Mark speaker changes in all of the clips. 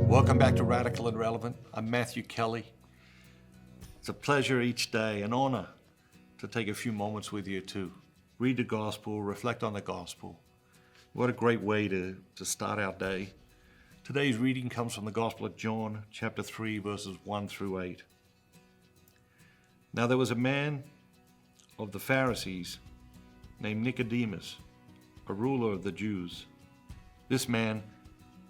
Speaker 1: Welcome back to Radical and Relevant. I'm Matthew Kelly. It's a pleasure each day, an honor to take a few moments with you to read the gospel, reflect on the gospel. What a great way to start our day. Today's reading comes from the Gospel of John, chapter 3, verses 1 through 8. Now there was a man of the Pharisees named Nicodemus, a ruler of the Jews. This man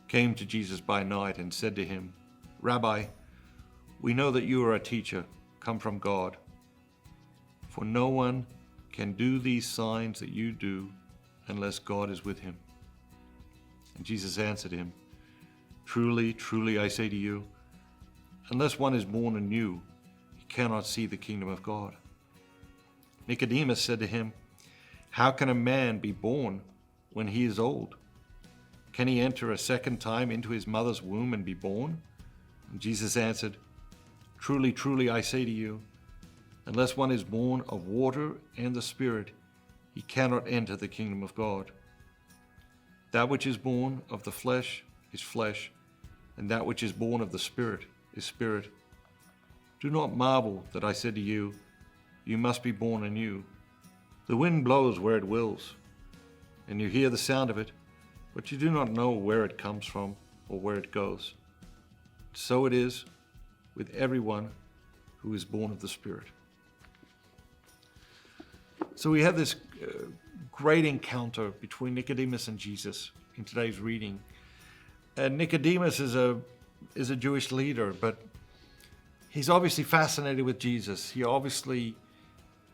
Speaker 1: came to Jesus by night and said to him, "Rabbi, we know that you are a teacher come from God, for no one can do these signs that you do unless God is with him." And Jesus answered him, "Truly, truly, I say to you, unless one is born anew, he cannot see the kingdom of God." Nicodemus said to him, "How can a man be born when he is old? Can he enter a second time into his mother's womb and be born?" And Jesus answered, "Truly, truly, I say to you, unless one is born of water and the Spirit, he cannot enter the kingdom of God. That which is born of the flesh is flesh, and that which is born of the Spirit is spirit. Do not marvel that I said to you, you must be born anew. The wind blows where it wills, and you hear the sound of it, but you do not know where it comes from or where it goes. So it is with everyone who is born of the Spirit." So we have this great encounter between Nicodemus and Jesus in today's reading. And Nicodemus is a Jewish leader, but he's obviously fascinated with Jesus. He obviously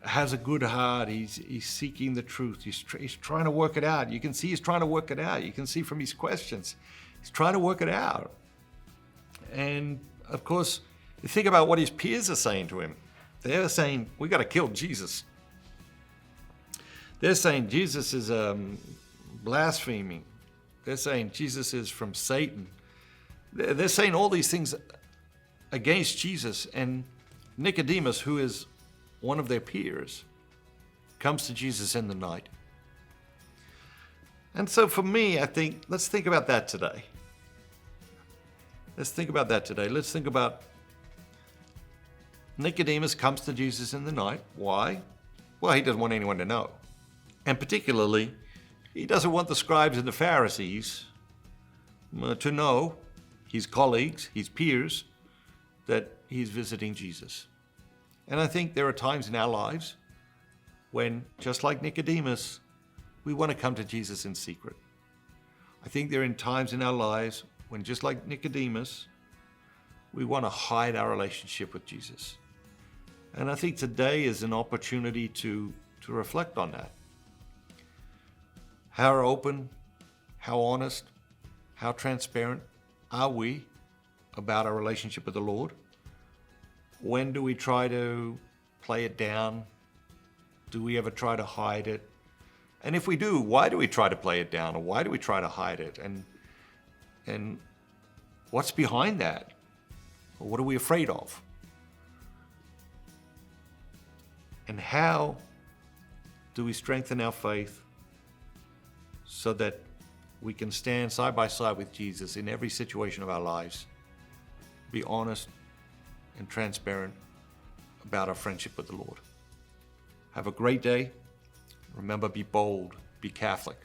Speaker 1: has a good heart. He's seeking the truth. He's trying to work it out. You can see he's trying to work it out. You can see from his questions, he's trying to work it out. And of course, you think about what his peers are saying to him. They're saying, "We got to kill Jesus." They're saying Jesus is blaspheming. They're saying Jesus is from Satan. They're saying all these things against Jesus. And Nicodemus, who is one of their peers, comes to Jesus in the night. And so for me, I think, let's think about that today. Let's think about Nicodemus comes to Jesus in the night. Why? Well, he doesn't want anyone to know. And particularly, he doesn't want the scribes and the Pharisees to know, his colleagues, his peers, that he's visiting Jesus. And I think there are times in our lives when, just like Nicodemus, we want to come to Jesus in secret. I think there are times in our lives when, just like Nicodemus, we want to hide our relationship with Jesus. And I think today is an opportunity to reflect on that. How open, how honest, how transparent are we about our relationship with the Lord? When do we try to play it down? Do we ever try to hide it? And if we do, why do we try to play it down, or why do we try to hide it? And what's behind that? Or what are we afraid of? And how do we strengthen our faith so that we can stand side by side with Jesus in every situation of our lives, be honest and transparent about our friendship with the Lord? Have a great day. Remember, be bold, be Catholic.